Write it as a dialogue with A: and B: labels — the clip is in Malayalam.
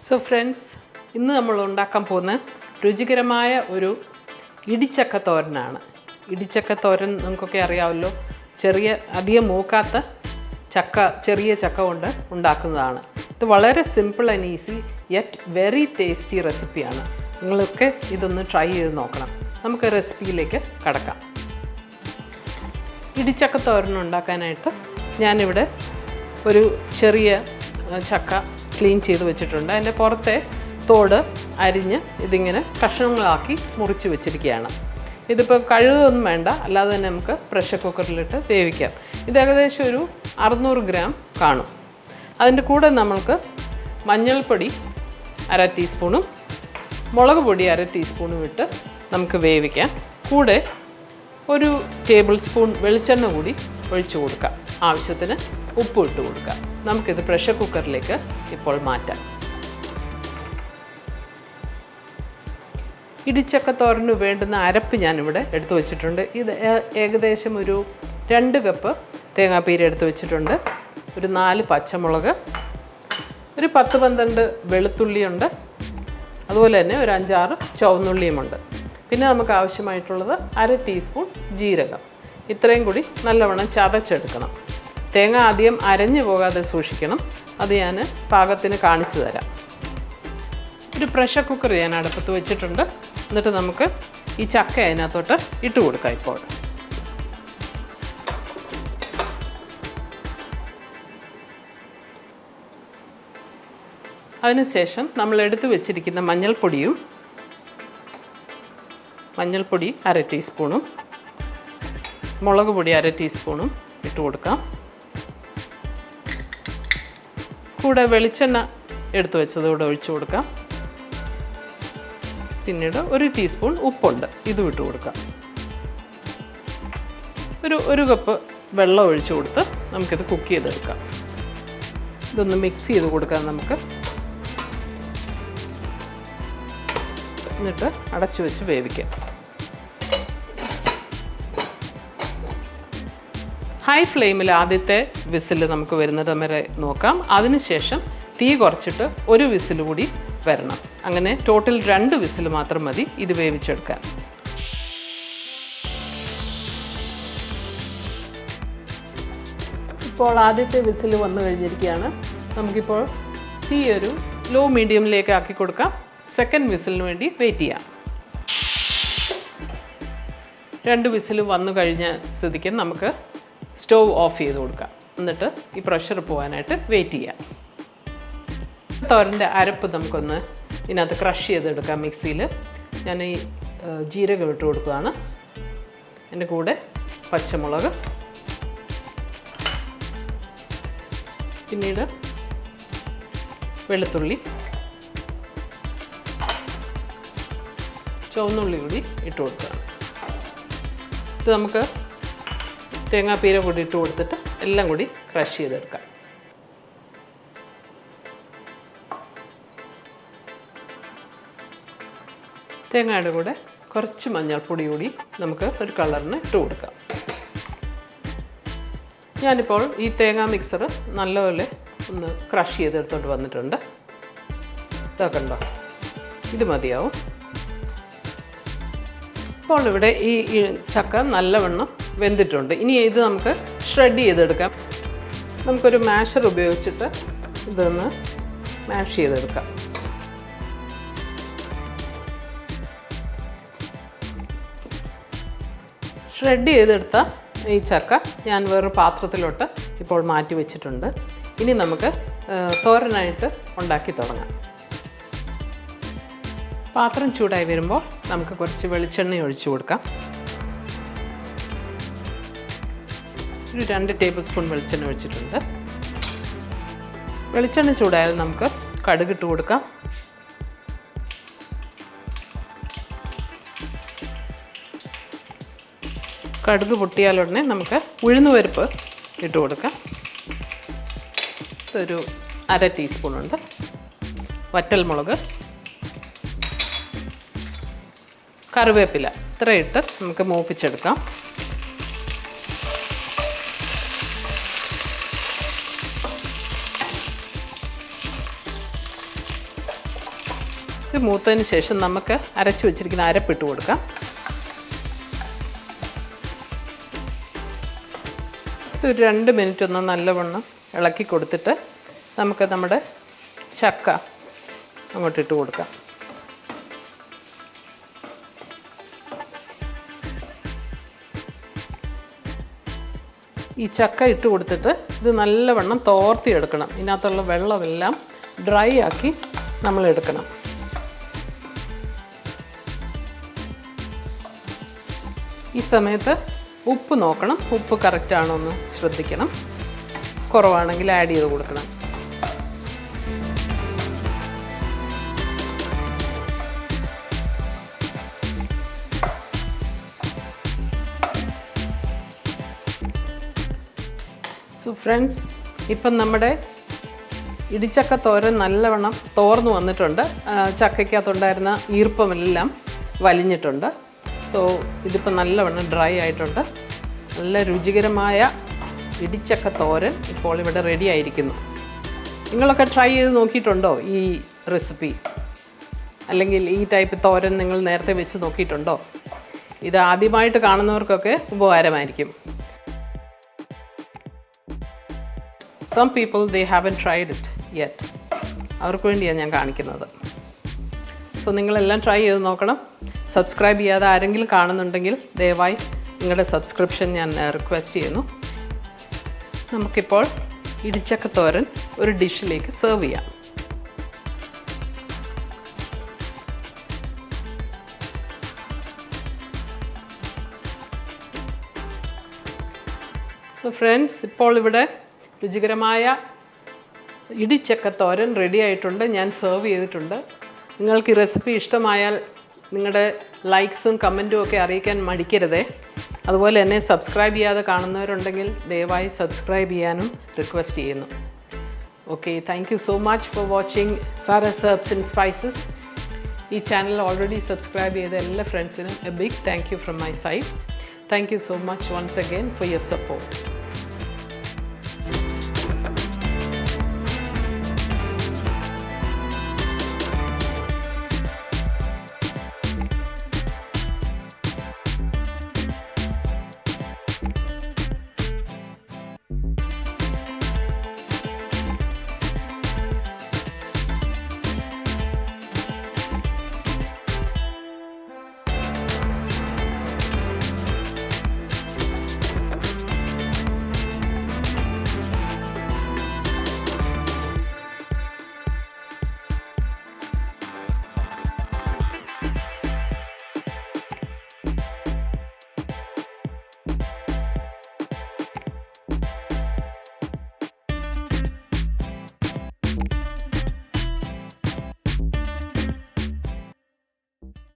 A: So friends, ഇന്ന് നമ്മൾ ഉണ്ടാക്കാൻ പോകുന്ന രുചികരമായ ഒരു ഇടിച്ചക്ക തോരനാണ്. ഇടിച്ചക്ക തോരൻ നമുക്കൊക്കെ അറിയാമല്ലോ. അധികം മൂക്കാത്ത ചെറിയ ചക്ക കൊണ്ട് ഉണ്ടാക്കുന്നതാണ്. ഇത് വളരെ simple and easy yet very tasty റെസിപ്പിയാണ്. നിങ്ങളൊക്കെ ഇതൊന്ന് ട്രൈ ചെയ്ത് നോക്കണം. നമുക്ക് റെസിപ്പിയിലേക്ക് കടക്കാം. ഇടിച്ചക്ക തോരൻ ഉണ്ടാക്കാനായിട്ട് ഞാനിവിടെ ഒരു ചെറിയ ചക്ക ക്ലീൻ ചെയ്ത് വെച്ചിട്ടുണ്ട്. അതിൻ്റെ പുറത്തെ തോട് അരിഞ്ഞ് ഇതിങ്ങനെ കഷ്ണങ്ങളാക്കി മുറിച്ച് വെച്ചിരിക്കുകയാണ്. ഇതിപ്പോൾ കഴുകൊന്നും വേണ്ട, അല്ലാതെ തന്നെ നമുക്ക് പ്രഷർ കുക്കറിലിട്ട് വേവിക്കാം. ഇത് ഏകദേശം ഒരു 600 ഗ്രാം കാണും. അതിൻ്റെ കൂടെ നമ്മൾക്ക് മഞ്ഞൾപ്പൊടി 1/2 ടീസ്പൂണും മുളക് പൊടി 1/2 ടീസ്പൂണും ഇട്ട് നമുക്ക് വേവിക്കാം. കൂടെ ഒരു ടേബിൾ സ്പൂൺ വെളിച്ചെണ്ണ കൂടി ഒഴിച്ച് കൊടുക്കാം. ആവശ്യത്തിന് ഉപ്പ് ഇട്ട് കൊടുക്കാം. നമുക്കിത് പ്രഷർ കുക്കറിലേക്ക് ഇപ്പോൾ മാറ്റാം. ഇടിച്ചക്ക തോരന് വേണ്ടുന്ന അരപ്പ് ഞാനിവിടെ എടുത്തു വച്ചിട്ടുണ്ട്. ഇത് ഏകദേശം ഒരു 2 കപ്പ് തേങ്ങാപ്പീര എടുത്ത് വെച്ചിട്ടുണ്ട്. ഒരു 4 പച്ചമുളക്, ഒരു 10-12 വെളുത്തുള്ളിയുണ്ട്. അതുപോലെ തന്നെ ഒരു 5-6 ചുവന്നുള്ളിയുമുണ്ട്. പിന്നെ നമുക്ക് ആവശ്യമായിട്ടുള്ളത് 1/2 ടീസ്പൂൺ ജീരകം. ഇത്രയും കൂടി നല്ലവണ്ണം ചതച്ചെടുക്കണം. തേങ്ങ ആദ്യം അരഞ്ഞു പോകാതെ സൂക്ഷിക്കണം. അത് ഞാൻ പാകത്തിന് കാണിച്ചു തരാം. ഒരു പ്രഷർ കുക്കർ ഞാൻ അടുപ്പത്ത് വെച്ചിട്ടുണ്ട്. എന്നിട്ട് നമുക്ക് ഈ ചക്ക അതിനകത്തോട്ട് ഇട്ട് കൊടുക്കാം. ഇപ്പോൾ അതിനുശേഷം നമ്മൾ എടുത്തു വെച്ചിരിക്കുന്ന മഞ്ഞൾപ്പൊടി 1/2 ടീസ്പൂണും മുളക് പൊടി 1/2 ടീസ്പൂണും ഇട്ട് കൊടുക്കാം. കൂടെ വെളിച്ചെണ്ണ എടുത്തു വെച്ചത് കൂടെ ഒഴിച്ചു കൊടുക്കാം. പിന്നീട് 1 ടീസ്പൂൺ ഉപ്പുണ്ട്, ഇതും ഇട്ട് കൊടുക്കാം. ഒരു കപ്പ് വെള്ളം ഒഴിച്ചു കൊടുത്ത് നമുക്കിത് കുക്ക് ചെയ്തെടുക്കാം. ഇതൊന്ന് മിക്സ് ചെയ്ത് കൊടുക്കാം നമുക്ക്. എന്നിട്ട് അടച്ചു വെച്ച് വേവിക്കാം. ഹൈ ഫ്ലെയിമിൽ ആദ്യത്തെ വിസിൽ നമുക്ക് വരുന്നത് വരെ നോക്കാം. അതിനുശേഷം തീ കുറച്ചിട്ട് ഒരു വിസിൽ കൂടി വരണം. അങ്ങനെ ടോട്ടൽ 2 വിസിൽ മാത്രം മതി ഇത് വേവിച്ചെടുക്കാൻ. ഇപ്പോൾ ആദ്യത്തെ വിസിൽ വന്നു കഴിഞ്ഞിരിക്കുകയാണ്. നമുക്കിപ്പോൾ തീ ഒരു ലോ മീഡിയമിലേക്ക് ആക്കി കൊടുക്കാം. സെക്കൻഡ് വിസിലിന് വേണ്ടി വെയിറ്റ് ചെയ്യാം. 2 വിസിൽ വന്നു കഴിഞ്ഞ സ്ഥിതിക്ക് നമുക്ക് സ്റ്റൗവ് ഓഫ് ചെയ്ത് കൊടുക്കാം. എന്നിട്ട് ഈ പ്രഷർ പോകാനായിട്ട് വെയിറ്റ് ചെയ്യാം. തോരൻ്റെ അരപ്പ് നമുക്കൊന്ന് ഇതിനകത്ത് ക്രഷ് ചെയ്തെടുക്കാം മിക്സിയിൽ. ഞാൻ ഈ ജീരകം ഇട്ട് കൊടുക്കുകയാണ്. എൻ്റെ കൂടെ പച്ചമുളക്, പിന്നീട് വെളുത്തുള്ളി, ചുവന്നുള്ളി കൂടി ഇട്ട് കൊടുക്കുകയാണ്. ഇത് നമുക്ക് തേങ്ങാപ്പീര കൂടി ഇട്ട് കൊടുത്തിട്ട് എല്ലാം കൂടി ക്രഷ് ചെയ്തെടുക്കാം. തേങ്ങയുടെ കൂടെ കുറച്ച് മഞ്ഞൾപ്പൊടി കൂടി നമുക്ക് ഒരു കളറിന് ഇട്ട് കൊടുക്കാം. ഞാനിപ്പോൾ ഈ തേങ്ങാ മിക്സർ നല്ലപോലെ ഒന്ന് ക്രഷ് ചെയ്തെടുത്തോട്ട് വന്നിട്ടുണ്ട്. ഇതൊക്കെ ഉണ്ടോ? ഇത് മതിയാവും. ഇപ്പോൾ ഇവിടെ ഈ ചക്ക നല്ലവണ്ണം വെന്തിട്ടുണ്ട്. ഇനി ഇത് നമുക്ക് ഷ്രെഡ് ചെയ്തെടുക്കാം. നമുക്കൊരു മാഷർ ഉപയോഗിച്ചിട്ട് ഇതൊന്ന് മാഷ് ചെയ്തെടുക്കാം. ഷ്രെഡ് ചെയ്തെടുത്ത ഈ ചക്ക ഞാൻ വേറൊരു പാത്രത്തിലോട്ട് ഇപ്പോൾ മാറ്റി വെച്ചിട്ടുണ്ട്. ഇനി നമുക്ക് തോരനായിട്ട് ഉണ്ടാക്കി തുടങ്ങാം. പാത്രം ചൂടായി വരുമ്പോൾ നമുക്ക് കുറച്ച് വെളിച്ചെണ്ണ ഒഴിച്ചു കൊടുക്കാം. ഒരു 2 ടേബിൾ സ്പൂൺ വെളിച്ചെണ്ണ ഒഴിച്ചിട്ടുണ്ട്. വെളിച്ചെണ്ണ ചൂടായാൽ നമുക്ക് കടുകിട്ട് കൊടുക്കാം. കടുക് പൊട്ടിയാലുടനെ നമുക്ക് ഉഴുന്നുപരിപ്പ് ഇട്ട് കൊടുക്കാം. ഇതൊരു 1/2 ടീസ്പൂണുണ്ട്. വറ്റൽമുളക്, കറിവേപ്പില ഇത്ര ഇട്ട് നമുക്ക് മൂപ്പിച്ചെടുക്കാം. ഇത് മൂത്തതിന് ശേഷം നമുക്ക് അരച്ച് വെച്ചിരിക്കുന്ന അരപ്പിട്ട് കൊടുക്കാം. ഒരു 2 മിനിറ്റ് ഒന്ന് നല്ലവണ്ണം ഇളക്കി കൊടുത്തിട്ട് നമുക്ക് നമ്മുടെ ചക്ക അങ്ങോട്ടിട്ട് കൊടുക്കാം. ഈ ചക്ക ഇട്ട് കൊടുത്തിട്ട് ഇത് നല്ലവണ്ണം തോർത്തിയെടുക്കണം. ഇതിനകത്തുള്ള വെള്ളമെല്ലാം ഡ്രൈ ആക്കി നമ്മൾ എടുക്കണം. ഈ സമയത്ത് ഉപ്പ് നോക്കണം. ഉപ്പ് കറക്റ്റാണോ എന്ന് ശ്രദ്ധിക്കണം. കുറവാണെങ്കിൽ ആഡ് ചെയ്ത് കൊടുക്കണം. സോ ഫ്രണ്ട്സ്, ഇപ്പം നമ്മുടെ ഇടിച്ചക്ക തോരൻ നല്ലവണ്ണം തോർന്നു വന്നിട്ടുണ്ട്. ചക്കയ്ക്കകത്തുണ്ടായിരുന്ന ഈർപ്പമെല്ലാം വലിഞ്ഞിട്ടുണ്ട്. സോ ഇതിപ്പോൾ നല്ലവണ്ണം ഡ്രൈ ആയിട്ടുണ്ട്. നല്ല രുചികരമായ ഇടിച്ചക്ക തോരൻ ഇപ്പോൾ ഇവിടെ റെഡി ആയിരിക്കുന്നു. നിങ്ങളൊക്കെ ട്രൈ ചെയ്ത് നോക്കിയിട്ടുണ്ടോ ഈ റെസിപ്പി? അല്ലെങ്കിൽ ഈ ടൈപ്പ് തോരൻ നിങ്ങൾ നേരത്തെ വെച്ച് നോക്കിയിട്ടുണ്ടോ? ഇത് ആദ്യമായിട്ട് കാണുന്നവർക്കൊക്കെ ഉപകാരമായിരിക്കും. Some people, they haven't tried it yet. അവർക്ക് വേണ്ടിയാണ് ഞാൻ കാണിക്കുന്നത്. സോ നിങ്ങളെല്ലാം ട്രൈ ചെയ്ത് നോക്കണം. സബ്സ്ക്രൈബ് ചെയ്യാതെ ആരെങ്കിലും കാണുന്നുണ്ടെങ്കിൽ ദയവായി നിങ്ങളുടെ സബ്സ്ക്രിപ്ഷൻ ഞാൻ റിക്വസ്റ്റ് ചെയ്യുന്നു. നമുക്കിപ്പോൾ ഇടിച്ചക്ക തോരൻ ഒരു ഡിഷിലേക്ക് സെർവ് ചെയ്യാം. സോ ഫ്രണ്ട്സ്, ഇപ്പോൾ ഇവിടെ രുചികരമായ ഇടിച്ചക്ക തോരൻ റെഡി ആയിട്ടുണ്ട്. ഞാൻ സെർവ് ചെയ്തിട്ടുണ്ട്. നിങ്ങൾക്ക് ഈ റെസിപ്പി ഇഷ്ടമായാൽ നിങ്ങളുടെ ലൈക്സും കമൻറ്റും ഒക്കെ അറിയിക്കാൻ മടിക്കരുതേ. അതുപോലെ തന്നെ സബ്സ്ക്രൈബ് ചെയ്യാതെ കാണുന്നവരുണ്ടെങ്കിൽ ദയവായി സബ്സ്ക്രൈബ് ചെയ്യാനും റിക്വസ്റ്റ് ചെയ്യുന്നു. Okay, thank you so much for watching Sara's Herbs and Spices. ഈ ചാനൽ ഓൾറെഡി സബ്സ്ക്രൈബ് ചെയ്ത എല്ലാ ഫ്രണ്ട്സിനും a big thank you from my side. Thank you so much once again for your support.